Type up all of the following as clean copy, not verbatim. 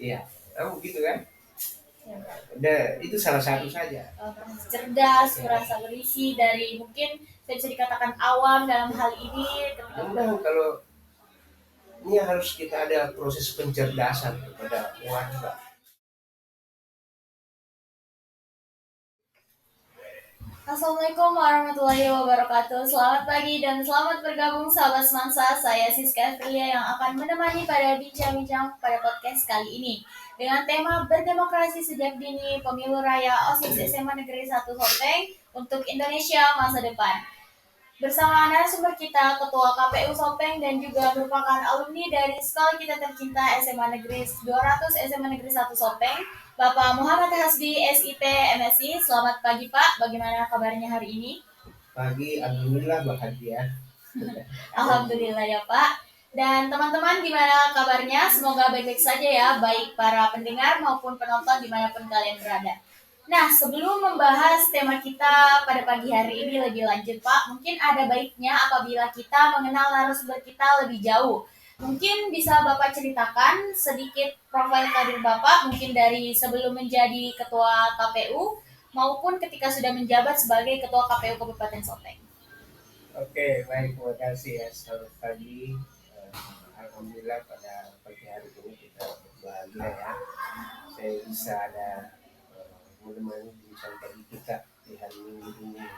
Iya, kamu gitu kan? Ya, Itu salah satu saja. cerdas, merasa berisi dari mungkin saya bisa dikatakan awam dalam hal ini ketika Memang kalau ini harus kita ada proses pencerdasan kepada warga. Assalamualaikum warahmatullahi wabarakatuh. Selamat pagi dan selamat bergabung sahabat semansa. Saya Siska Filia yang akan menemani pada bincang-bincang pada podcast kali ini dengan tema berdemokrasi sejak dini pemilu raya OSIS SMA Negeri 1 Sopeng untuk Indonesia masa depan. Bersama narasumber kita, Ketua KPU Sopeng dan juga merupakan alumni dari sekolah kita tercinta SMA Negeri 200 SMA Negeri 1 Sopeng, Bapak Muhammad Hasbi, SIP, MSI. Selamat pagi Pak, bagaimana kabarnya hari ini? Pagi, alhamdulillah bahagia. Alhamdulillah ya Pak. Dan teman-teman gimana kabarnya? Semoga baik-baik saja ya, baik para pendengar maupun penonton dimanapun kalian berada. Nah, sebelum membahas tema kita pada pagi hari ini lebih lanjut Pak, mungkin ada baiknya apabila kita mengenal narasumber kita lebih jauh. Mungkin bisa Bapak ceritakan sedikit profil karir Bapak, mungkin dari sebelum menjadi Ketua KPU maupun ketika sudah menjabat sebagai Ketua KPU Kabupaten Sopeng. Oke, baik, terima kasih ya. Selamat pagi. Eh, Alhamdulillah pada pagi hari ini kita bahagia ya. Saya bisa ada menemani bincang pagi kita di hari Minggu ini.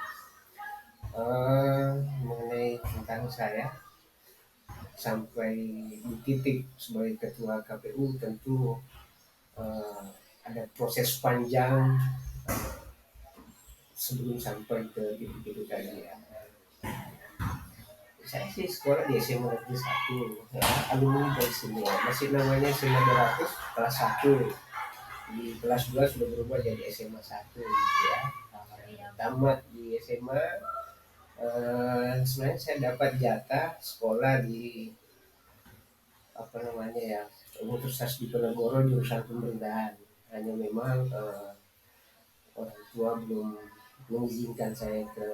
Mengenai tentang saya, sampai di titik sebagai ketua KPU tentu eh, ada proses panjang sebelum sampai ke titik itu tadi ya. Saya sih sekolah di SMA Negeri 1 ya, alumni dari sini ya. Masih namanya SMA 200 kelas 1. Di kelas 2 sudah berubah jadi SMA 1 gitu ya. Tamat di SMA, sebenarnya saya dapat jatah sekolah di apa namanya ya, Universitas Diponegoro jurusan pemerintahan. Hanya memang orang tua belum mengizinkan saya ke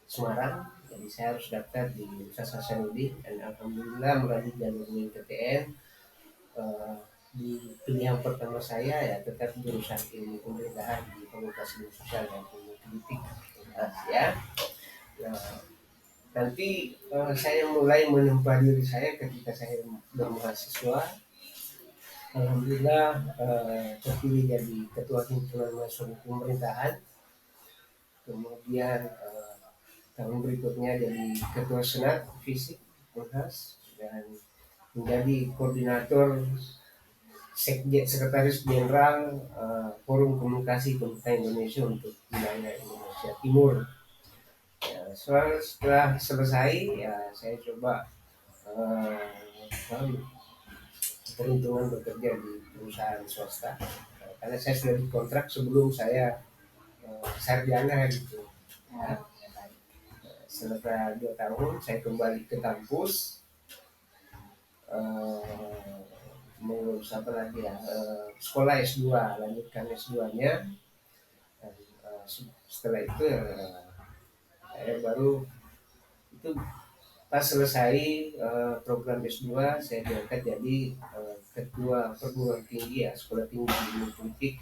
Semarang, jadi saya harus daftar di Universitas Hasanuddin dan alhamdulillah melalui jalur PTN eh, di pilihan pertama saya ya tetap jurusan ilmu pemerintahan di Fakultas Ilmu Sosial dan Ilmu Politik ya. Nah, nanti saya mulai menempa diri saya ketika saya bermahasiswa. Alhamdulillah terpilih jadi ketua himpunan mahasiswa pemerintahan, kemudian tahun berikutnya jadi ketua senat fisik Unhas dan menjadi koordinator sekretaris jenderal forum komunikasi pemerintah Indonesia untuk wilayah Indonesia Timur. Ya, setelah selesai ya saya coba uh, peruntungan bekerja di perusahaan swasta. Karena saya sudah dikontrak sebelum saya sarjana gitu ya. Setelah 2 tahun saya kembali ke kampus, eh, mengurus apa lagi ya, sekolah S2, lanjutkan S2-nya. Dan setelah itu saya baru itu pas selesai program S2 saya diangkat jadi ketua perguruan tinggi ya, sekolah tinggi ilmu politik,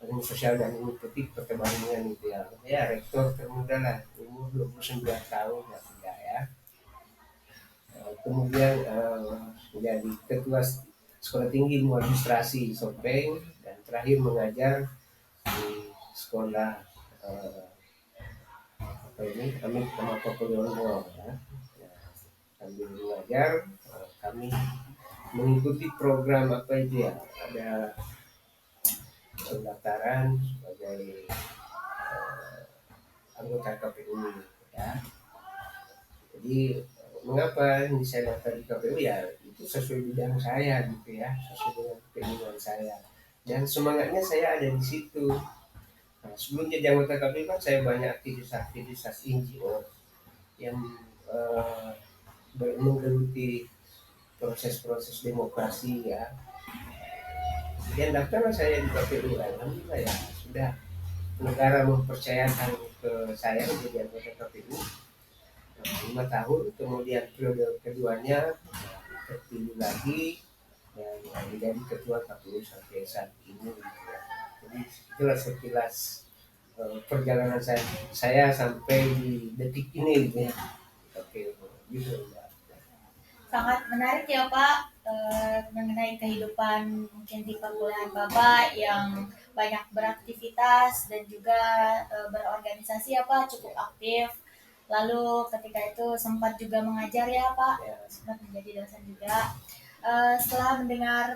ilmu sosial dan ilmu politik perkembangan itu ya. Ya rektor termuda lah, umur 29 tahun ya sudah ya. Kemudian menjadi ketua sekolah tinggi ilmu administrasi Sopeng dan terakhir mengajar di sekolah apa ini kami nama Popoliongo ya. Sambil mengajar kami mengikuti program apa itu ya, ada pendaftaran sebagai anggota KPU ya. Jadi mengapa ini saya daftar di KPU ya, itu sesuai bidang saya gitu ya, sesuai dengan keinginan saya dan semangatnya saya ada di situ. Nah, sebelum jadi anggota KPU kan saya banyak aktivitas NGO yang eh, menggeluti proses-proses demokrasi ya. Kemudian daftarlah saya di KPU, alhamdulillah ya sudah negara mempercayakan ke saya menjadi anggota KPU 5 tahun, kemudian periode keduanya terpilih lagi dan menjadi ketua KPU sampai saat ini gitu ya. Jadi itulah sekilas perjalanan saya sampai di detik ini gitu ya. Oke, gitu Mbak. Sangat menarik ya Pak, mengenai kehidupan mungkin di perkuliahan Bapak yang banyak beraktivitas dan juga berorganisasi ya Pak, cukup aktif. Lalu ketika itu sempat juga mengajar ya Pak, Ya, sempat menjadi dosen juga. Setelah mendengar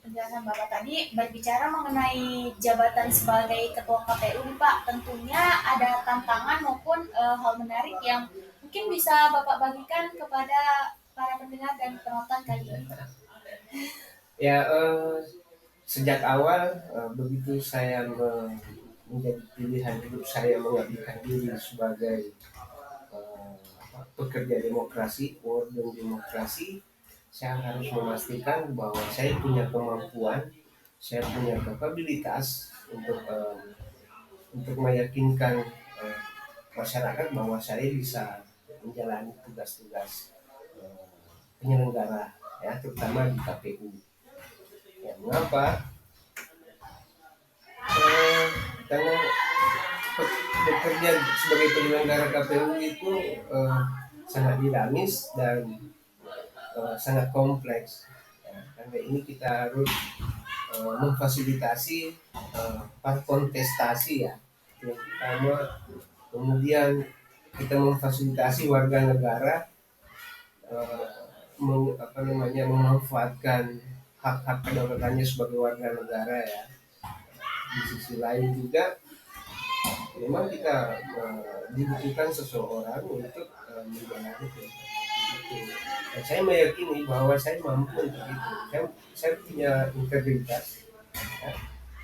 penjelasan Bapak tadi berbicara mengenai jabatan sebagai Ketua KPU nih Pak, tentunya ada tantangan maupun hal menarik yang mungkin bisa Bapak bagikan kepada para pendengar dan penonton kali ini. ya sejak awal begitu saya menjadi pilihan hidup saya mengabdikan diri sebagai pekerja demokrasi, warga demokrasi, saya harus memastikan bahwa saya punya kemampuan, saya punya kapabilitas untuk meyakinkan eh, masyarakat bahwa saya bisa menjalani tugas-tugas eh, penyelenggara, ya terutama di KPU. Ya, mengapa? Eh, karena bekerja sebagai penyelenggara KPU itu sangat dinamis dan sangat kompleks. Ya, karena ini kita harus memfasilitasi para kontestasi ya. Yang pertama, kemudian kita memfasilitasi warga negara eh, memanfaatkan hak-hak kedaulatannya sebagai warga negara ya. Di sisi lain juga memang kita dibutuhkan seseorang untuk menjalani itu. Dan saya meyakini bahwa saya mampu untuk itu. Saya punya integritas ya.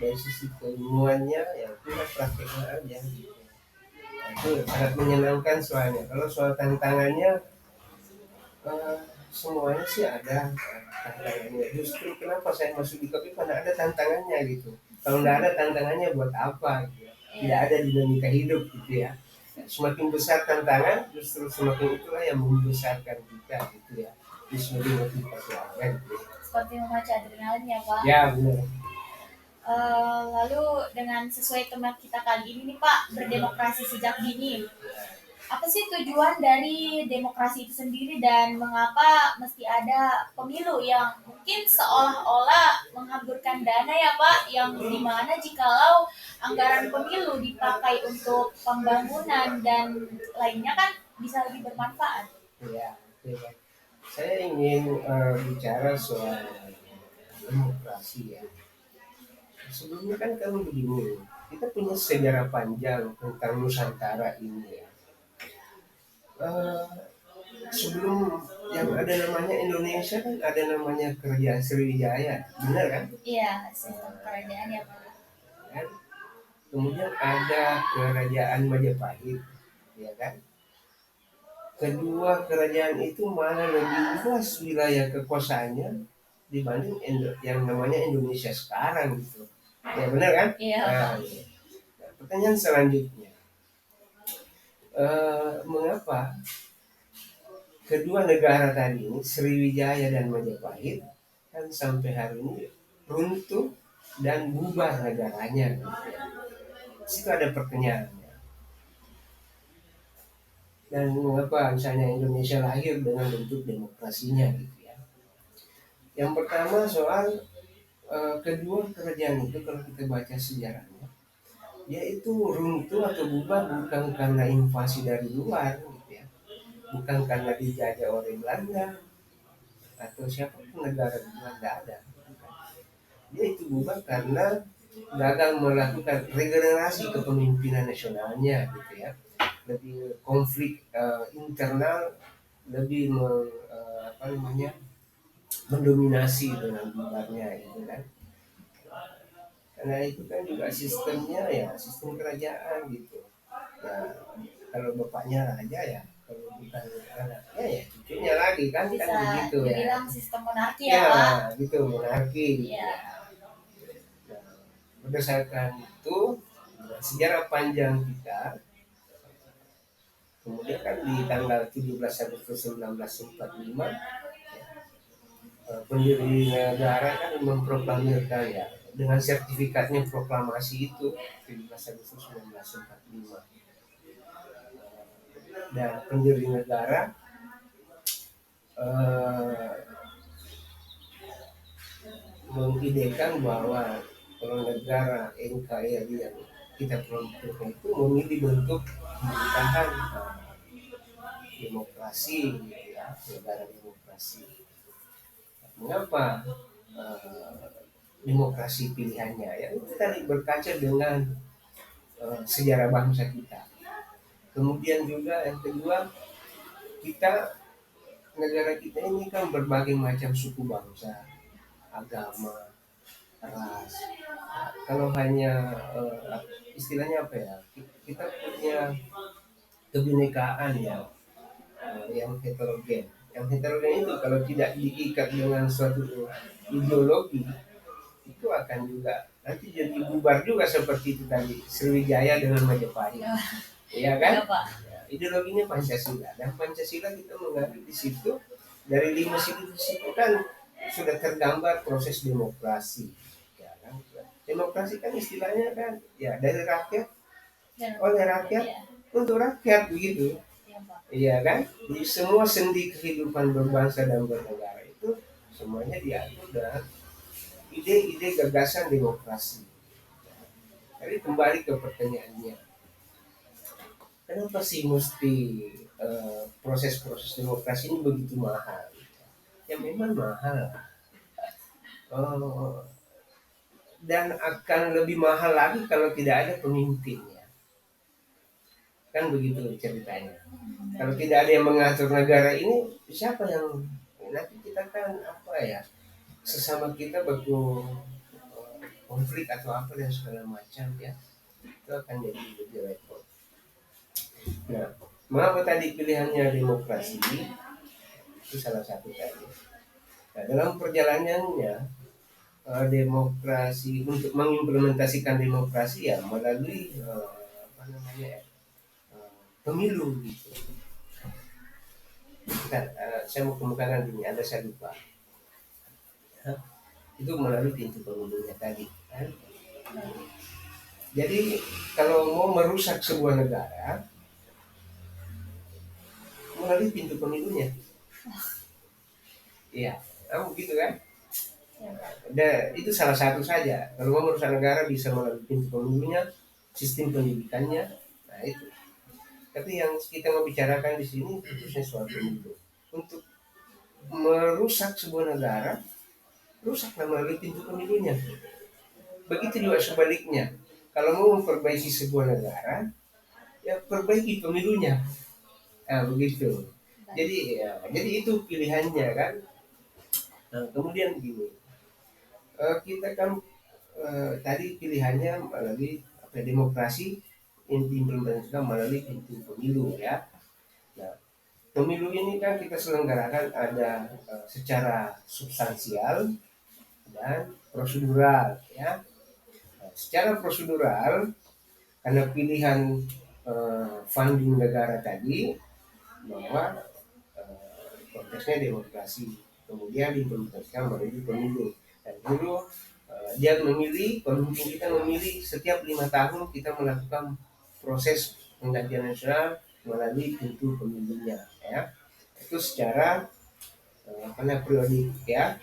Dari sisi keilmuannya ya kita prakteknya aja gitu. Nah, itu sangat menyenangkan soalnya. Kalau soal tantangannya eh, semuanya sih ada tantangannya. Justru kenapa saya masuk di KPI karena ada tantangannya gitu. Kalau nggak ada tantangannya buat apa gitu ya. Tidak ada dinamika hidup gitu ya. Semakin besar tantangan, justru semakin itulah yang membesarkan kita gitu ya. Jadi sebagai motivasi apa gitu. Seperti memacu adrenalin ya Pak. Ya benar. Lalu dengan sesuai tema kita kali ini nih Pak, berdemokrasi sejak dini. Apa sih tujuan dari demokrasi itu sendiri dan mengapa mesti ada pemilu yang mungkin seolah-olah menghamburkan dana ya Pak, yang dimana jikalau anggaran pemilu dipakai untuk pembangunan dan lainnya kan bisa lebih bermanfaat. Ya, ya. Saya ingin bicara soal demokrasi ya. Sebelumnya kan kalau begini, kita punya sejarah panjang tentang Nusantara ini ya. Eh, Sebelum yang ada namanya Indonesia kan ada namanya Kerajaan Sriwijaya, benar kan? Iya, sistem kerajaan ya Pak. Kan? Kemudian ada Kerajaan Majapahit, ya kan? Kedua kerajaan itu malah lebih luas wilayah kekuasaannya dibanding yang namanya Indonesia sekarang gitu. Ya benar kan? Iya Pak. Iya. Nah, pertanyaan selanjutnya, mengapa kedua negara tadi ini Sriwijaya dan Majapahit kan sampai hari ini runtuh dan bubar negaranya gitu ya. Situ ada pertanyaannya. Dan mengapa misalnya Indonesia lahir dengan bentuk demokrasinya gitu ya. Yang pertama soal kedua kerajaan itu kalau kita baca sejarahnya, yaitu runtuh atau bubar bukan karena invasi dari luar gitu ya. Bukan karena dijajah oleh Belanda atau siapapun negara di luar, nggak ada. Dia itu bubar karena gagal melakukan regenerasi kepemimpinan nasionalnya gitu ya. Lebih konflik internal, lebih mendominasi dengan bubarnya itu kan. Karena itu kan juga sistemnya ya sistem kerajaan gitu. Ya kalau bapaknya raja ya, kalau bukan anaknya ya cucunya lagi kan Bisa kan begitu ya. dibilang sistem monarki ya Ya Pak. gitu monarki gitu Iya. ya. Nah, berdasarkan itu sejarah panjang kita, kemudian kan di tanggal 17 Agustus 1945 pendiri negara kan memproklamirkan ya dengan sertifikatnya proklamasi itu 17 Agustus 1945, dan pendiri negara eh, mengidekan bahwa kalau negara NKRI yang kita kelompoknya itu memilih bentuk pemerintahan demokrasi gitu ya, negara demokrasi. Mengapa demokrasi pilihannya? Ya itu tadi berkaca dengan sejarah bangsa kita. Kemudian juga yang kedua, kita negara kita ini kan berbagai macam suku bangsa, agama, ras. Nah, kalau hanya istilahnya apa ya? Kita punya kebinekaan yang heterogen. Yang heterogen itu kalau tidak diikat dengan suatu ideologi itu akan juga nanti jadi bubar juga seperti itu tadi Sriwijaya dengan Majapahit, ya Ya, kan? Pak. Ya, ideologinya Pancasila, dan Pancasila kita mengambil di situ dari 5 situ di situ kan sudah tergambar proses demokrasi, ya kan? Demokrasi kan istilahnya kan ya dari rakyat, Dan oleh rakyat, ya, untuk rakyat begitu. ya, Pak. Iya kan? Di semua sendi kehidupan berbangsa dan bernegara itu semuanya diatur dengan ide-ide gagasan demokrasi. Jadi kembali ke pertanyaannya, kenapa sih mesti proses-proses demokrasi ini begitu mahal? Ya memang mahal, eh, dan akan lebih mahal lagi kalau tidak ada pemimpinnya. Kan begitu ceritanya. Kalau tidak ada yang mengatur negara ini, siapa yang nanti kita kan apa ya, sesama kita baku konflik atau apa dan segala macam ya, itu akan jadi lebih repot. Nah, mengapa tadi pilihannya demokrasi? Itu salah satu tadi. Nah, dalam perjalanannya demokrasi untuk mengimplementasikan demokrasi ya melalui apa namanya ya, pemilu gitu. Nah, saya mau kemukakan ini ada saya lupa. Itu melalui pintu pemilunya tadi kan. Jadi kalau mau merusak sebuah negara melalui pintu pemilunya, iya, kamu gitu kan? Ya, Pak. Itu salah satu saja. Kalau mau merusak negara bisa melalui pintu pemilunya, sistem pendidikannya, nah itu. Tapi yang kita mau bicarakan di sini khususnya soal pemilu. Untuk merusak sebuah negara, rusaklah melalui pintu pemilunya. Begitu juga sebaliknya. Kalau mau memperbaiki sebuah negara, ya perbaiki pemilunya. Nah, begitu. Jadi itu pilihannya kan. Nah, kemudian gini, kita kan tadi pilihannya melalui apa, demokrasi yang diimplementasikan melalui pintu pemilu ya. Nah, pemilu ini kan kita selenggarakan ada secara substansial dan prosedural ya. Nah, secara prosedural karena pilihan funding negara tadi bahwa konteksnya demokrasi, kemudian diimplementasikan melalui pemilu. Dan dulu dia memilih, pemimpin kita memilih setiap 5 tahun kita melakukan proses penggantian nasional melalui pintu pemilunya ya. Itu secara apa namanya periodik ya,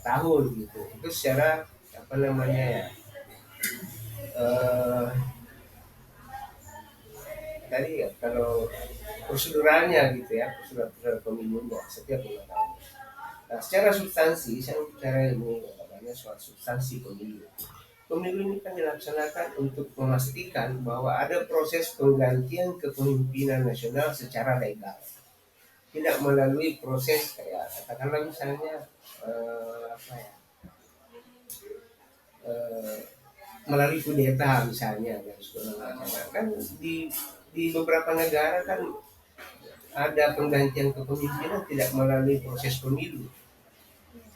tahun gitu. Itu secara apa namanya ya, eh, tadi ya kalau proseduralnya gitu ya, prosedur pemilunya setiap 5 tahun. Nah, secara substansi saya bicara ini namanya soal substansi pemilu. Pemilu ini kan dilaksanakan untuk memastikan bahwa ada proses penggantian kepemimpinan nasional secara legal, tidak melalui proses kayak katakanlah misalnya apa ya, eh, melalui kudeta misalnya dan segala macam. Kan di beberapa negara kan ada penggantian kepemimpinan tidak melalui proses pemilu.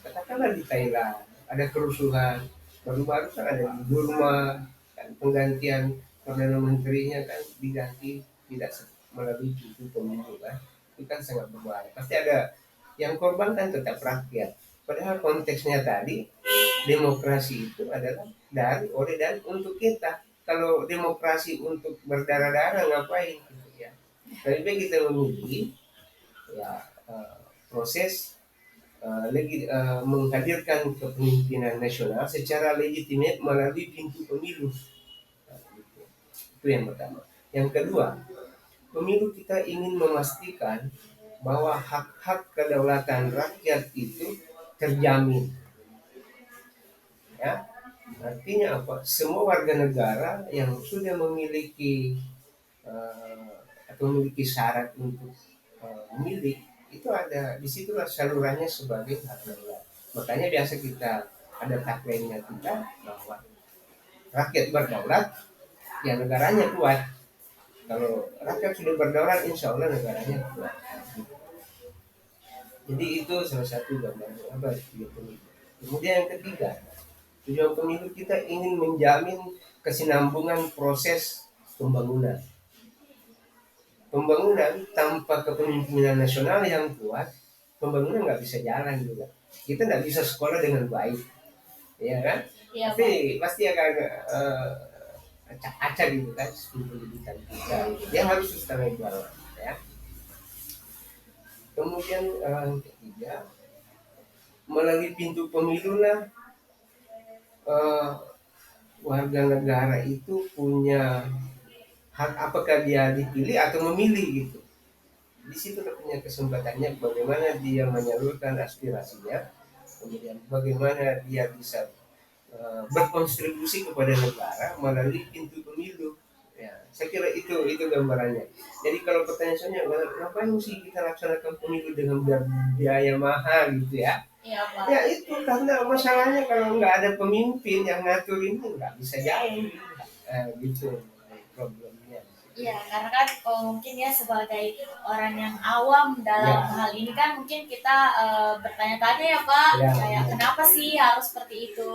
Katakanlah di Thailand ada kerusuhan, baru-baru kan ada di Burma kan penggantian perdana menterinya kan diganti tidak melalui pintu pemilu kan, itu kan sangat berbahaya. Pasti ada yang korban kan tetap rakyat. Padahal konteksnya tadi demokrasi itu adalah oleh dan untuk kita. Kalau demokrasi untuk berdarah-darah ngapain gitu ya. Lebih baik kita memilih ya proses menghadirkan kepemimpinan nasional secara legitimate melalui pintu pemilu. Nah, gitu. Itu yang pertama. Yang kedua, pemilu kita ingin memastikan bahwa hak-hak kedaulatan rakyat itu terjamin. Ya, artinya apa? Semua warga negara yang sudah memiliki atau memiliki syarat untuk memilih itu ada di situlah salurannya sebagai hak daulat. Makanya biasa kita ada tagline-nya kita bahwa rakyat berdaulat, ya negaranya kuat. Kalau rakyat sudah berdaulat, insya Allah negaranya kuat. Jadi itu salah satu gambaran apa tujuan pemilu. Kemudian yang ketiga, tujuan pemilu kita ingin menjamin kesinambungan proses pembangunan. Pembangunan tanpa kepemimpinan nasional yang kuat, pembangunan nggak bisa jalan juga. Kita nggak bisa sekolah dengan baik, ya kan? Iya, Pak. Pasti akan acak-acak gitu kan sistem pendidikan kita. Dia harus sustainable, ya. Kemudian yang ketiga, melalui pintu pemilu lah warga negara itu punya hak apakah dia dipilih atau memilih gitu. Di situ punya kesempatannya bagaimana dia menyalurkan aspirasinya, kemudian bagaimana dia bisa berkontribusi kepada negara melalui pintu pemilu. Ya, saya kira itu gambarannya. Jadi kalau pertanyaannya, ngapain sih kita laksanakan pemilu dengan biaya mahal gitu ya? Iya, Pak. Ya itu karena masalahnya kalau nggak ada pemimpin yang ngatur ini nggak bisa jalan gitu problemnya. Iya, karena kan mungkin ya sebagai orang yang awam dalam Ya. hal ini kan mungkin kita bertanya-tanya ya Pak, Ya, kayak ya. kenapa sih harus seperti itu?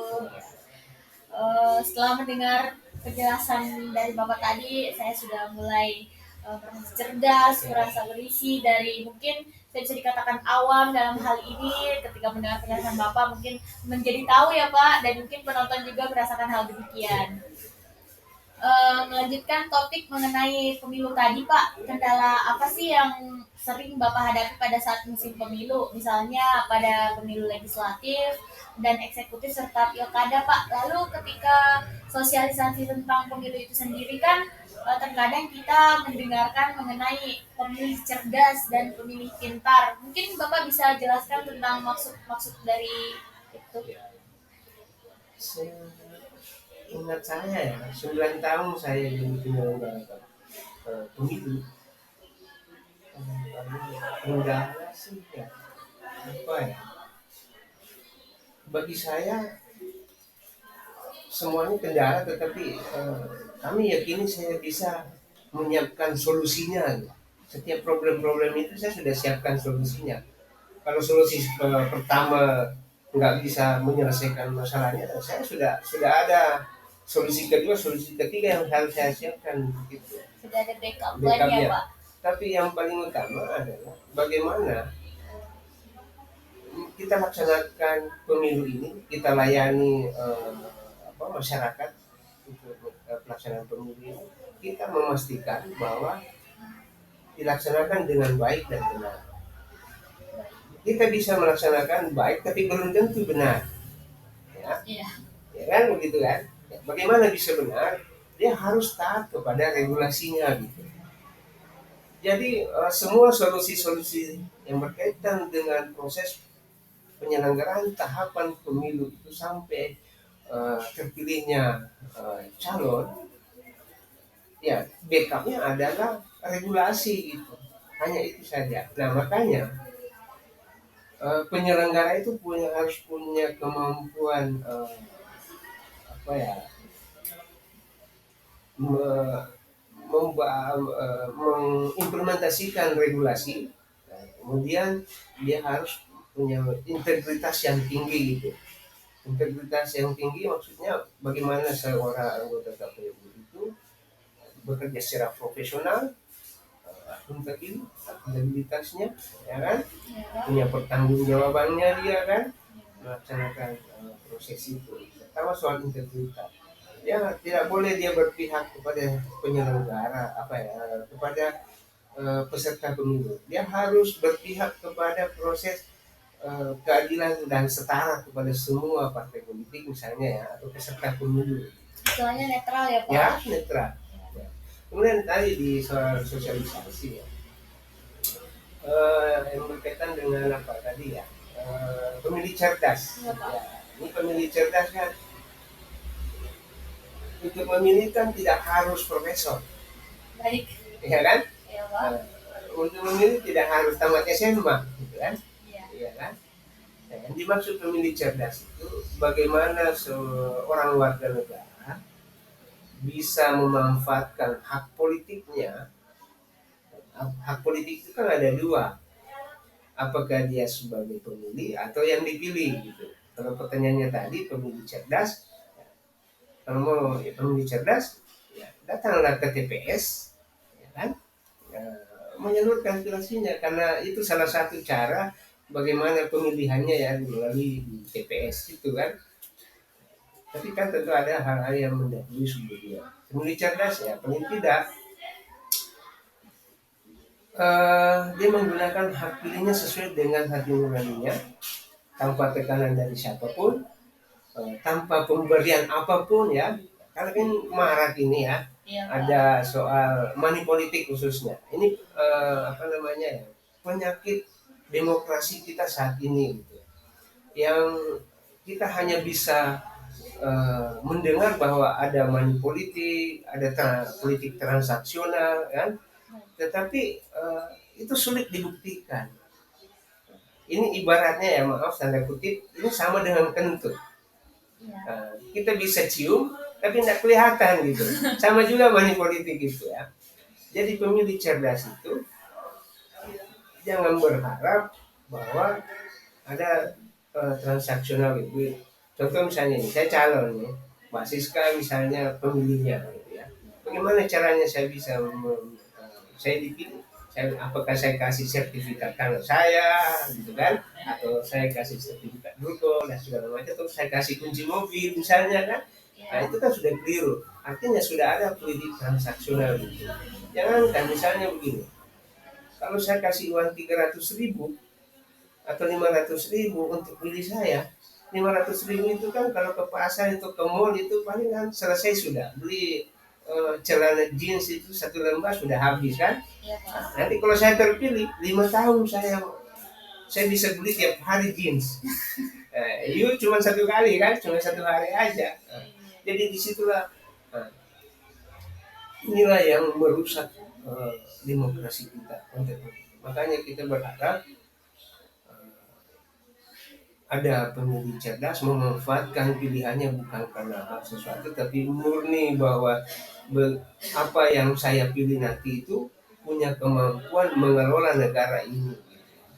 Setelah mendengar penjelasan dari Bapak tadi, saya sudah mulai merasa cerdas, merasa berisi dari mungkin saya bisa dikatakan awam dalam hal ini. Ketika mendengar penjelasan Bapak mungkin menjadi tahu ya Pak, dan mungkin penonton juga merasakan hal demikian. Melanjutkan topik mengenai pemilu tadi Pak, kendala apa sih yang sering Bapak hadapi pada saat musim pemilu, misalnya pada pemilu legislatif dan eksekutif serta pilkada Pak. Lalu ketika sosialisasi tentang pemilu itu sendiri kan terkadang kita mendengarkan mengenai pemilih cerdas dan pemilih pintar. Mungkin Bapak bisa jelaskan tentang maksud dari itu. Ingat saya ya, 9 tahun saya jadi penyelenggara pemilu. Kendala sih ya, apa ya? Bagi saya semuanya kendala, tetapi kami yakini saya bisa menyiapkan solusinya. Setiap problem-problem itu saya sudah siapkan solusinya. Kalau solusi pertama nggak bisa menyelesaikan masalahnya, saya sudah ada solusi kedua, solusi ketiga yang harus saya siapkan gitu. Sudah ada backup plan-nya Pak. Tapi yang paling utama adalah bagaimana kita laksanakan pemilu ini, kita layani masyarakat untuk pelaksanaan pemilu ini, kita memastikan bahwa dilaksanakan dengan baik dan benar. Kita bisa melaksanakan baik, tapi belum tentu benar. Ya, Iya. ya kan begitu kan? Ya, bagaimana bisa benar? Dia harus taat kepada regulasinya gitu. Jadi semua solusi-solusi yang berkaitan dengan proses penyelenggaraan tahapan pemilu itu sampai terpilihnya calon, ya backupnya adalah regulasi itu. Hanya itu saja. Nah makanya penyelenggara itu harus punya kemampuan apa ya mengimplementasikan regulasi. Nah, kemudian dia harus punya integritas yang tinggi gitu. Integritas yang tinggi maksudnya bagaimana seorang anggota KPU itu bekerja secara profesional, akuntabilitasnya, ya kan, Iya, Pak. punya pertanggungjawabannya dia kan melaksanakan proses itu. Pertama soal integritas, ya tidak boleh dia berpihak kepada penyelenggara kepada peserta pemilu. Dia harus berpihak kepada proses keadilan dan setara kepada semua partai politik misalnya ya, atau peserta pemilu. Istilahnya netral ya, Pak. Ya, netral. Ya. Kemudian tadi di soal sosialisasi ya, yang berkaitan dengan apa tadi ya, pemilih cerdas. Iya, Pak. Ya, ini pemilih cerdas kan, untuk memilih kan tidak harus profesor, Baik. ya kan? Iya, Pak. Untuk memilih tidak harus tamat SMA, gitu kan? Iya. Iya kan? Nah, yang dimaksud pemilih cerdas itu bagaimana seorang warga negara bisa memanfaatkan hak politiknya. Hak politik itu kan ada dua, apakah dia sebagai pemilih atau yang dipilih gitu. Kalau pertanyaannya tadi pemilih cerdas, kalau mau ya, pemilih cerdas, ya, datanglah ke TPS, ya kan, ya, menyalurkan aspirasinya karena itu salah satu cara bagaimana pemilihannya ya melalui di TPS itu kan. Tapi kan tentu ada hal-hal yang mendahului sebelumnya. Pemilih cerdas ya paling tidak dia menggunakan hak pilihnya sesuai dengan hati nuraninya, tanpa tekanan dari siapapun, tanpa pemberian apapun ya. Karena kan marak ini ya, Iya, Pak. ada soal money politik khususnya. Ini ya, penyakit demokrasi kita saat ini gitu. Yang kita hanya bisa mendengar bahwa ada money politik, ada politik transaksional kan, tetapi itu sulit dibuktikan. Ini ibaratnya ya maaf tanda kutip, ini sama dengan kentut. Iya. Kita bisa cium tapi tidak kelihatan gitu. Sama juga money politik itu ya. Jadi pemilih cerdas itu jangan berharap bahwa ada transaksional gitu. Contoh misalnya ini, saya calon nih, Mbak Siska misalnya pemilihnya gitu ya. Bagaimana caranya saya bisa saya dipilih? Apakah saya kasih sertifikat tanah saya gitu kan, atau saya kasih sertifikat dulu dan segala macam, atau saya kasih kunci mobil misalnya kan. Nah Iya. itu kan sudah keliru, artinya sudah ada politik transaksional gitu. Jangan kan misalnya begini, kalau saya kasih uang 300.000 atau 500.000 untuk pilih saya, 500.000 itu kan kalau ke pasar itu ke mall itu paling kan selesai sudah beli celana jeans itu satu lembar sudah habis kan. Iya, Pak. Nanti kalau saya terpilih 5 tahun saya bisa beli tiap hari jeans. You cuma satu kali kan, cuma satu hari aja. Jadi disitulah inilah yang merusak demokrasi kita. Makanya kita berharap ada pemilih cerdas memanfaatkan pilihannya bukan karena hal sesuatu, tapi murni bahwa apa yang saya pilih nanti itu punya kemampuan mengelola negara ini.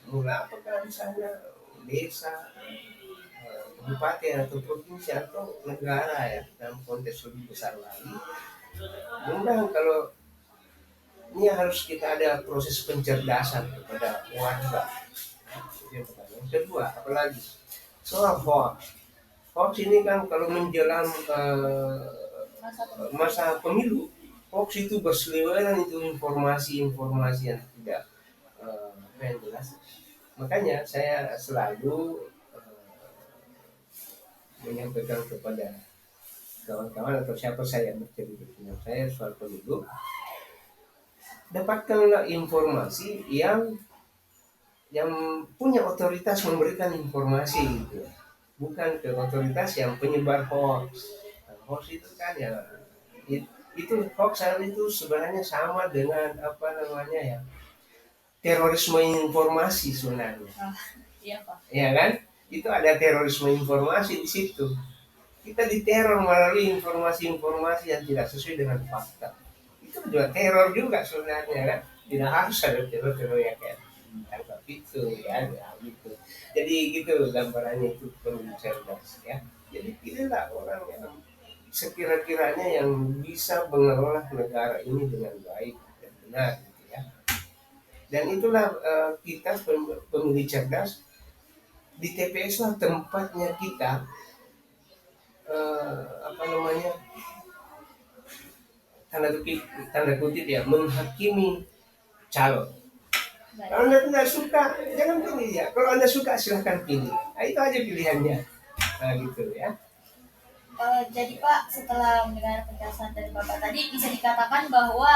Mulai apakah misalnya desa, kabupaten atau provinsi atau negara ya dalam konteks lebih besar lagi. Mudah kalau ini harus kita ada proses pencerdasan kepada warga. Yang pertama. Yang kedua, apalagi soal hoax. Hoax ini kan kalau menjelang masa pemilu, hoax itu berseliweran, itu informasi-informasi yang tidak yang jelas. Makanya saya selalu menyampaikan kepada kawan-kawan atau siapa saya bercerita dengan saya soal pemilu, dapatkanlah informasi yang punya otoritas memberikan informasi gitu, bukan ke otoritas yang penyebar hoax. Hoax itu kan ya itu hoax itu sebenarnya sama dengan apa namanya ya, terorisme informasi sebenarnya. Iya, Pak. Ya kan? Itu ada terorisme informasi di situ. Kita diteror melalui informasi-informasi yang tidak sesuai dengan fakta. Itu juga teror juga sebenarnya kan. Tidak harus ada teror-teror yang kayak tangkap itu ya, gitu. Jadi gitu gambarannya itu perlu cerdas ya. Jadi pilihlah orang yang sekira-kiranya yang bisa mengelola negara ini dengan baik dan benar gitu ya. Dan itulah kita pemilih cerdas, di TPS lah tempatnya kita apa namanya, tanda kutip, ya, menghakimi calon. Kalau Baik. Anda tidak suka, jangan pilih ya. Kalau Anda suka, silahkan pilih. Nah, itu aja pilihannya. Nah, gitu ya. Jadi Pak, setelah mendengar penjelasan dari Bapak tadi, bisa dikatakan bahwa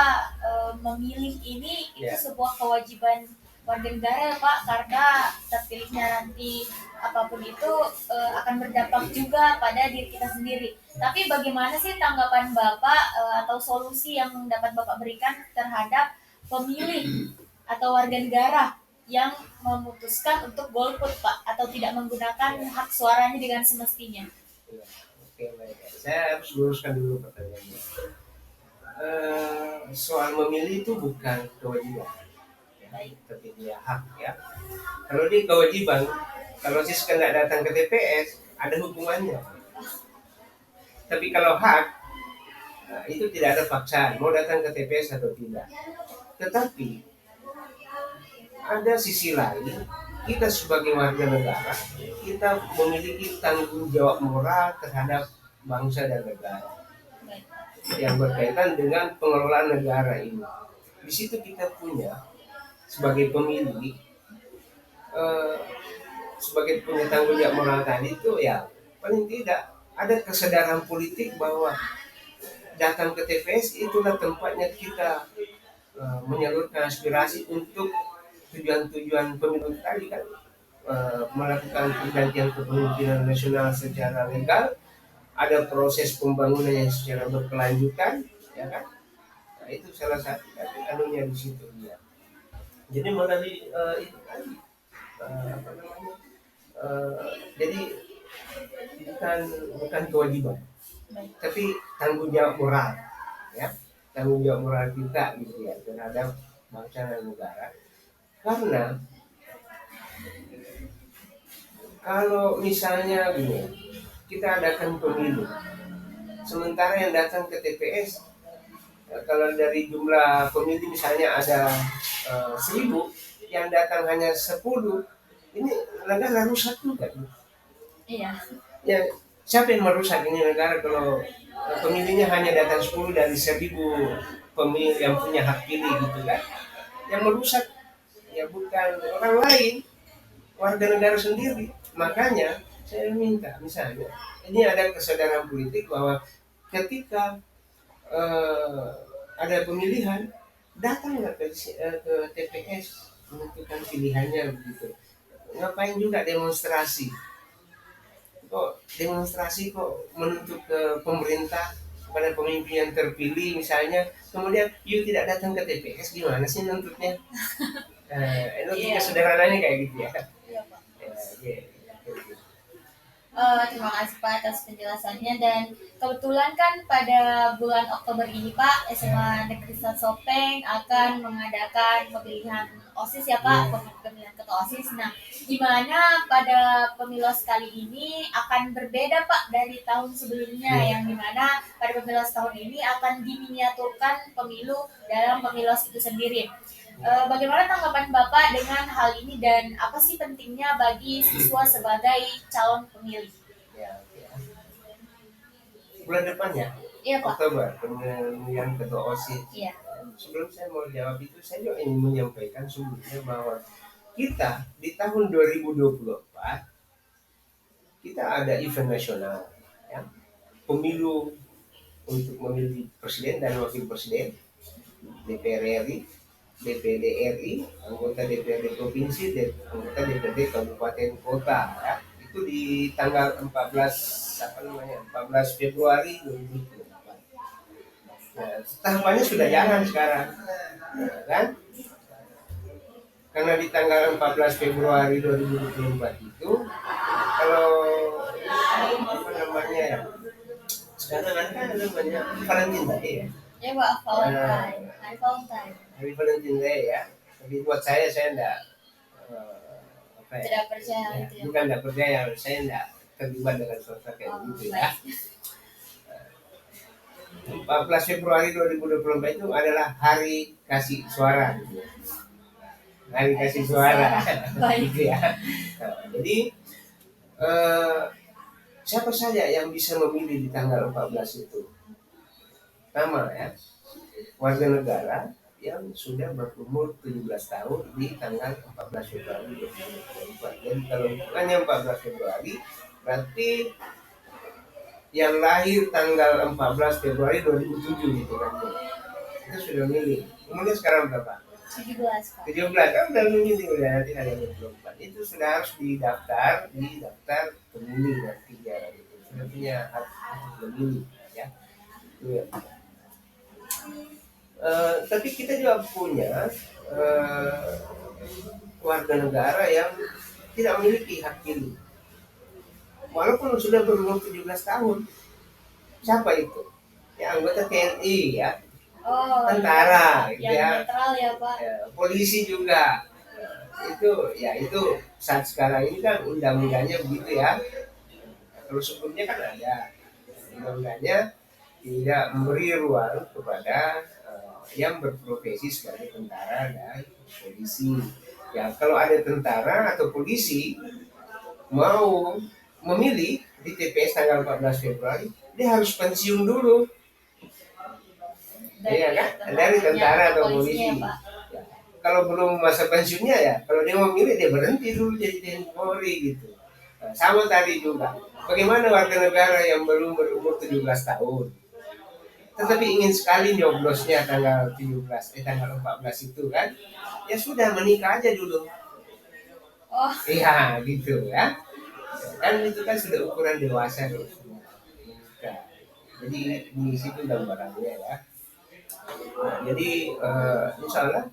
memilih ini itu Ya. sebuah kewajiban warga negara ya Pak, karena terpilihnya nanti apapun itu akan berdampak juga pada diri kita sendiri. Tapi bagaimana sih tanggapan Bapak atau solusi yang dapat Bapak berikan terhadap pemilih atau warga negara yang memutuskan untuk golput Pak, atau tidak menggunakan hak suaranya dengan semestinya? Ya. Oke, baik. Saya harus luruskan dulu pertanyaannya. Soal memilih itu bukan kewajiban, ya, Baik. tapi dia hak ya. Kalau dia kewajiban, kalau Siska nggak datang ke TPS, ada hukumannya. Tapi kalau hak, nah, itu tidak ada paksaan, mau datang ke TPS atau tidak. Tetapi ada sisi lain, kita sebagai warga negara, kita memiliki tanggung jawab moral terhadap bangsa dan negara Baik. yang berkaitan dengan pengelolaan negara ini. Di situ kita punya sebagai pemilih, eh, sebagai punya tanggung jawab moral tadi itu ya, paling tidak ada kesadaran politik bahwa datang ke TPS itulah tempatnya kita menyalurkan aspirasi untuk tujuan-tujuan pemilu tadi kan, melakukan pergantian kepemimpinan nasional secara legal, ada proses pembangunan yang secara berkelanjutan, ya kan? Nah, itu salah satu dari anunya di situ ya. Jadi melalui itu tadi, apa namanya? Jadi bukan bukan kewajiban, Baik. tapi tanggung jawab moral, ya, tanggung jawab moral kita gitu ya terhadap bangsa dan negara. Karena kalau misalnya gini, kita adakan pemilu, sementara yang datang ke TPS, kalau dari jumlah pemilih misalnya ada 1.000, yang datang hanya 10, ini negara rusak juga. Iya. Ya, siapa yang merusak ini negara kalau pemilihnya hanya datang 10 dari 1.000 pemilih yang punya hak pilih gitu kan? Yang merusak ya bukan orang lain, warga negara sendiri. Makanya saya minta misalnya, ini ada kesadaran politik bahwa ketika eh, ada pemilihan, datanglah ke TPS menentukan pilihannya begitu. Ngapain juga demonstrasi? Kok demonstrasi kok menuntut ke pemerintah, kepada pemimpin yang terpilih misalnya, kemudian you tidak datang ke TPS, gimana sih nuntutnya? Logika Iya. sederhananya kayak gitu ya. Iya Pak. Ya, Terima kasih Pak atas penjelasannya, dan kebetulan kan pada bulan Oktober ini Pak, SMA Negeri 1 Sopeng akan mengadakan pemilihan OSIS ya Pak, pemilihan ketua OSIS. Nah, gimana pada pemilu kali ini akan berbeda Pak dari tahun sebelumnya, yang dimana pada pemilu tahun ini akan diminiaturkan pemilu dalam pemilu itu sendiri. Bagaimana tanggapan Bapak dengan hal ini, dan apa sih pentingnya bagi siswa sebagai calon pemilih? ya, ya. Bulan depan ya, Iya Pak. Oktober, pemilihan ketua OSIS. Iya. Sebelum saya mau jawab itu, saya juga ingin menyampaikan sebelumnya bahwa kita di tahun 2024 kita ada event nasional, ya, pemilu untuk memilih presiden dan wakil presiden, DPR RI, DPD RI, anggota DPRD provinsi, dan anggota DPRD kabupaten kota, ya. Itu di tanggal 14 apa namanya 14 Februari 2024. Nah, tahapannya sudah jalan sekarang, ya, kan? Karena di tanggal 14 Februari 2024 itu, kalau apa namanya ya, sekarang kan namanya Valentine Day ya. Iya Pak, Valentine. Hari Valentine. Hari Valentine Day ya. Tapi buat saya enggak apa ya? Tidak percaya Ya, itu ya. bukan enggak percaya, saya enggak terlibat dengan sosok kayak gitu ya. Baik. 14 Februari 2024 itu adalah hari kasih suara gitu ya. hari kasih suara. Baik. Gitu ya. Nah, jadi siapa saja yang bisa memilih di tanggal 14 itu? Pertama ya, warga negara yang sudah berumur 17 tahun di tanggal 14 Februari 2024. Jadi kalau hanya 14 Februari, berarti yang lahir tanggal 14 Februari 2007 gitu kan. Itu sudah milih. Umurnya sekarang berapa? 17, Pak. 17 kan udah milih, udah nanti ada 24. Itu sudah harus didaftar di daftar pemilih nantinya gitu. Sudah punya hak untuk memilih ya. Itu ya. Tapi kita juga punya warga negara yang tidak memiliki hak pilih walaupun sudah berumur 17 tahun. Siapa itu? Ya anggota TNI ya, Oh, tentara gitu yang ya, netral ya, Pak. polisi juga. Itu saat sekarang ini kan undang-undangnya begitu ya. Kalau sebelumnya kan ada undang-undangnya tidak memberi ruang kepada yang berprofesi sebagai tentara dan polisi. Ya kalau ada tentara atau polisi mau memilih di TPS tanggal 14 Februari, dia harus pensiun dulu. Iya kan? Dari tentara atau polisi. Ya, Pak. Ya. Kalau belum masa pensiunnya ya, kalau dia mau milih dia berhenti dulu jadi TNI Polri gitu. Nah, sama tadi juga. Bagaimana warga negara yang belum berumur 17 tahun, tetapi ingin sekali nyoblosnya tanggal 14 itu kan, ya sudah menikah aja dulu. Oh, Iya gitu ya. Kan itu kan sudah ukuran dewasa loh. Nah, jadi di situ gambarannya ya. Nah, jadi insya Allah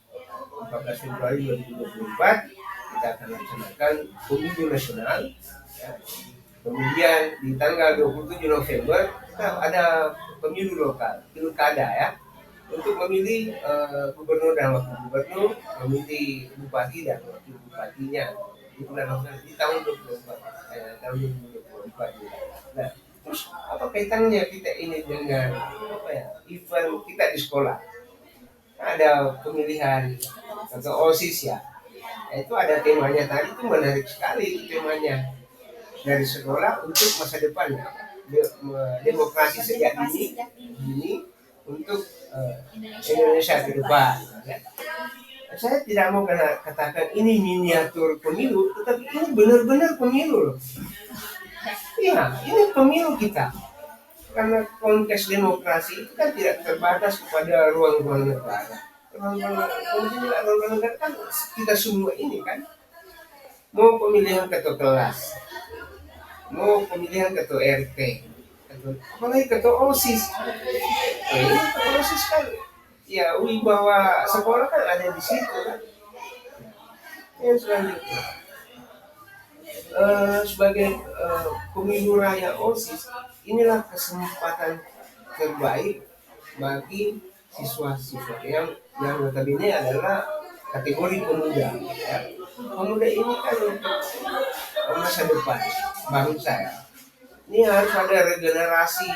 14 Februari 2024 kita akan laksanakan pemilu nasional. Ya. Kemudian di tanggal 27 November kita ada pemilu lokal, pilkada ya, untuk memilih gubernur dan wakil gubernur, memilih bupati dan wakil bupatinya di bulan November di tahun 2024. Tahun 2024. Nah, terus apa kaitannya kita ini dengan apa ya, event kita di sekolah? Ada pemilihan atau OSIS ya. Itu ada temanya tadi, itu menarik sekali itu temanya, dari sekolah untuk masa depan ya. Demokrasi sejak dini untuk Indonesia ke depan ya. Saya tidak mau katakan ini miniatur pemilu, tetapi ini benar-benar pemilu loh. Iya, ini pemilu kita. Karena konteks demokrasi itu kan tidak terbatas kepada ruang-ruang negara. Ruang-ruang negara kan kita semua ini kan. Mau pemilihan ketua kelas, mau pemilihan ketua RT, apalagi ketua OSIS. Ini ketua OSIS kan, ya wibawa sekolah kan ada di situ kan. Yang selanjutnya, sebagai pemilu raya OSIS, inilah kesempatan terbaik bagi siswa-siswa yang notabene adalah kategori pemuda. Ya. Pemuda ini kan untuk masa depan bangsa ya. Ini harus ada regenerasi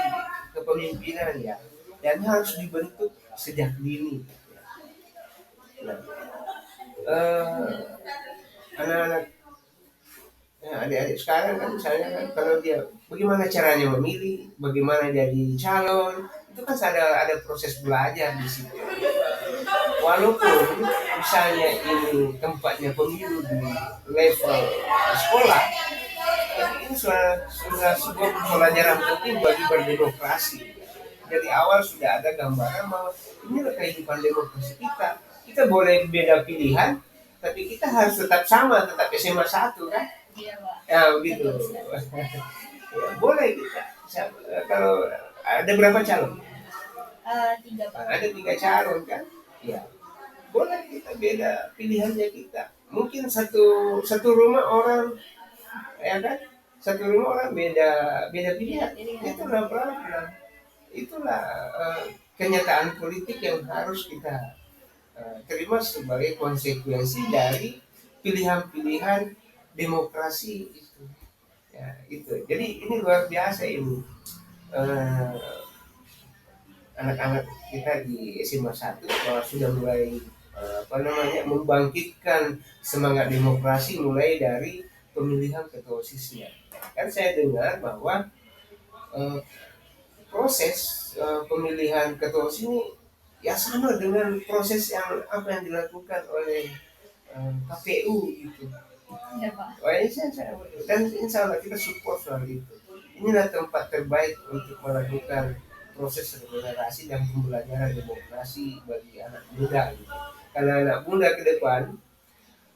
kepemimpinan ya, dan harus dibentuk sejak dini. Nah, anak-anak adik-adik sekarang kan misalnya kan, kalau dia bagaimana caranya memilih, bagaimana jadi calon, itu kan ada proses belajar di situ. Walaupun misalnya ini tempatnya pemilu di level sekolah, tapi ini sudah sebuah pembelajaran penting bagi berdemokrasi. Dari awal sudah ada gambaran bahwa inilah kehidupan demokrasi kita. Kita boleh beda pilihan, tapi kita harus tetap sama, tetap SMA 1 kan? iya, Pak. Ya begitu. Ya, boleh kita. Kalau ada berapa calon? 3, Pak. Ada 3 calon kan? Ya. Boleh kita beda pilihannya kita. Mungkin satu rumah orang, ya kan? Satu rumah orang beda pilihan. Itulah problem. Itulah kenyataan politik yang harus kita terima sebagai konsekuensi dari pilihan-pilihan demokrasi itu. Ya, itu. Jadi ini luar biasa ini. Anak-anak kita di SMA 1 sudah mulai membangkitkan semangat demokrasi mulai dari pemilihan ketua OSIS-nya. Kan saya dengar bahwa eh, proses pemilihan ketua OSIS ini ya sama dengan proses yang apa yang dilakukan oleh KPU gitu. Ya Pak. Wah, ini dan insya Allah kita support soal itu. Inilah tempat terbaik untuk melakukan proses regenerasi dan pembelajaran demokrasi bagi anak muda. Gitu. Karena anak muda ke depan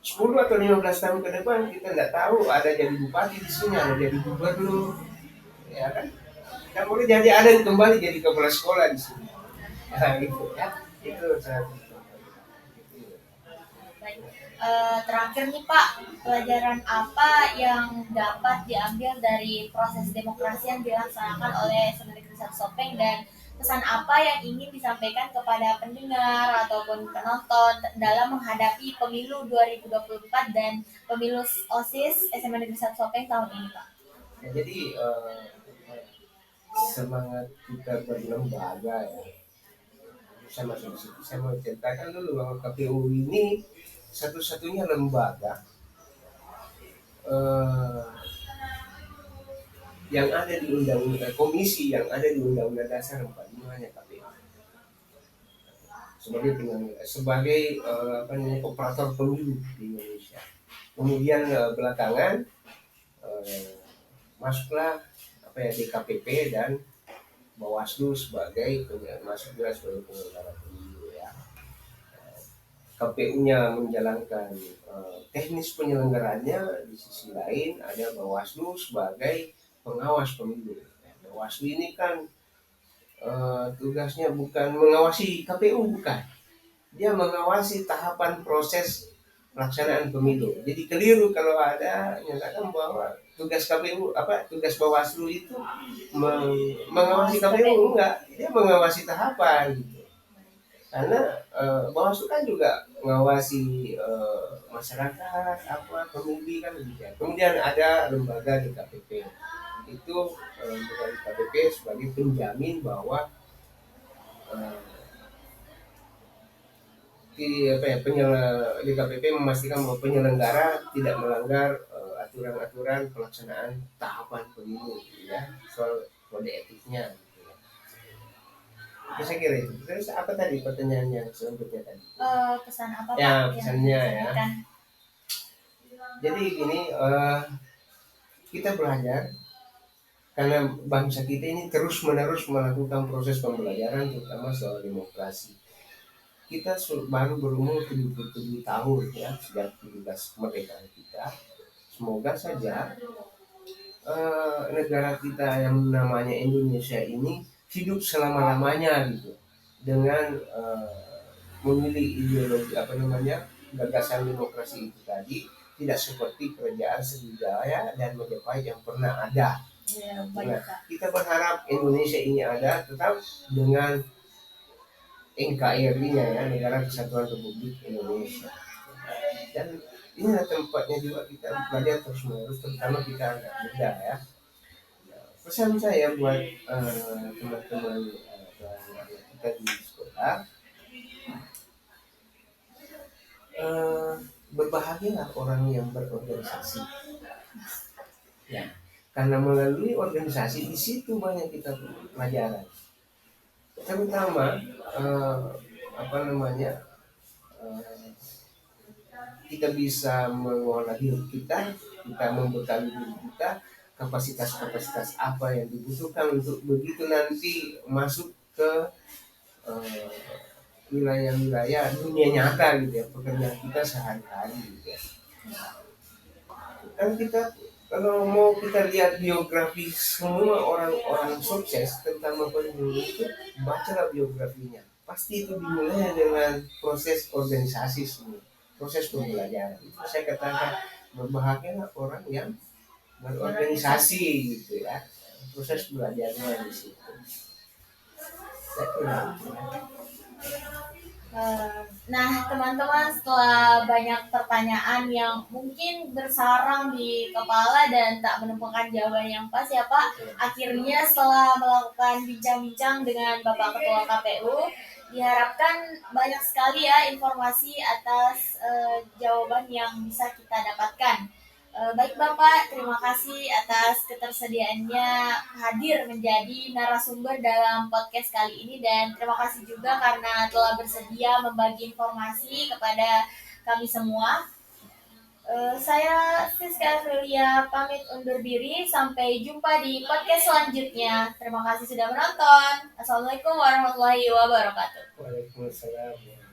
10 atau 15 tahun ke depan kita nggak tahu ada jadi bupati di sini, ada jadi gubernur, ya kan? Kita boleh jadi ada yang kembali jadi kepala sekolah di sini. Nah, itu ya, itu saya. Baik. Terakhir nih Pak, pelajaran apa yang dapat diambil dari proses demokrasi yang dilaksanakan oleh Semen Desa Sopeng, dan pesan apa yang ingin disampaikan kepada pendengar ataupun penonton dalam menghadapi pemilu 2024 dan pemilu OSIS SMA Negeri 1 Sopeng tahun ini Pak? Ya, jadi semangat kita berlembaga ya. Saya masuk di situ. Saya mau ceritakan dulu bahwa KPU ini satu-satunya lembaga eh, yang ada di undang-undang komisi yang ada di Undang-Undang Dasar 45 hanya KPU sebagai sebagai apa namanya operator pemilu di Indonesia. Kemudian belakangan eh, masuklah apa ya DKPP dan Bawaslu sebagai masuk juga sebagai penyelenggara pemilu ya. KPU-nya menjalankan teknis penyelenggaraannya, di sisi lain ada Bawaslu sebagai pengawas pemilu. Bawaslu ini kan tugasnya bukan mengawasi KPU, bukan. Dia mengawasi tahapan proses pelaksanaan pemilu. Jadi keliru kalau ada nyatakan bahwa tugas KPU tugas Bawaslu itu mengawasi KPU, enggak. Dia mengawasi tahapan gitu. Karena Bawaslu kan juga mengawasi masyarakat apa pemilih kan gitu ya. Kemudian ada lembaga DKPP itu lembaga DKPP sebagai penjamin bahwa eh, DKPP memastikan bahwa penyelenggara tidak melanggar aturan-aturan pelaksanaan tahapan pemilu ya, soal kode etiknya gitu ya. Itu saya kira itu. Terus apa tadi pertanyaannya selanjutnya tadi? Pesan apa Pak Ya, yang pesannya ya. disampaikan? Jadi gini, kita belajar karena bangsa kita ini terus-menerus melakukan proses pembelajaran terutama soal demokrasi. Kita baru berumur 77 tahun ya sejak 17 kemerdekaan kita. Semoga saja negara kita yang namanya Indonesia ini hidup selama-lamanya gitu dengan memilih ideologi apa namanya gagasan demokrasi itu tadi, tidak seperti kerajaan Sriwijaya dan Majapahit yang pernah ada. Ya, Nah, kita berharap Indonesia ini ada tetap dengan NKRI-nya ya, Negara Kesatuan Republik Indonesia. Dan inilah tempatnya juga kita belajar terus menerus, terutama kita anak muda ya. Pesan saya buat teman-teman kita di sekolah, berbahagialah orang yang berorganisasi. Ya, karena melalui organisasi di situ banyak kita pelajaran. Terutama apa namanya kita bisa mengolah diri kita membekali diri kita kapasitas-kapasitas apa yang dibutuhkan untuk begitu nanti masuk ke eh, wilayah-wilayah dunia nyata gitu ya, pekerjaan kita sehari-hari gitu ya. Kan kita kalau mau kita lihat biografi semua orang-orang sukses terutama pendulu itu, bacalah biografinya, pasti itu dimulai dengan proses organisasi semua, proses pembelajaran. Itu saya katakan berbahagialah orang yang berorganisasi gitu ya, proses belajarnya di situ. Saya kira gitu ya. Nah, teman-teman, setelah banyak pertanyaan yang mungkin bersarang di kepala dan tak menemukan jawaban yang pas ya Pak, akhirnya setelah melakukan bincang-bincang dengan Bapak Ketua KPU, diharapkan banyak sekali ya informasi atas jawaban yang bisa kita dapatkan. Baik Bapak, terima kasih atas ketersediaannya hadir menjadi narasumber dalam podcast kali ini dan terima kasih juga karena telah bersedia membagi informasi kepada kami semua. Saya Siska Aprilia pamit undur diri. Sampai jumpa di podcast selanjutnya. Terima kasih sudah menonton. Assalamualaikum warahmatullahi wabarakatuh. Waalaikumsalam.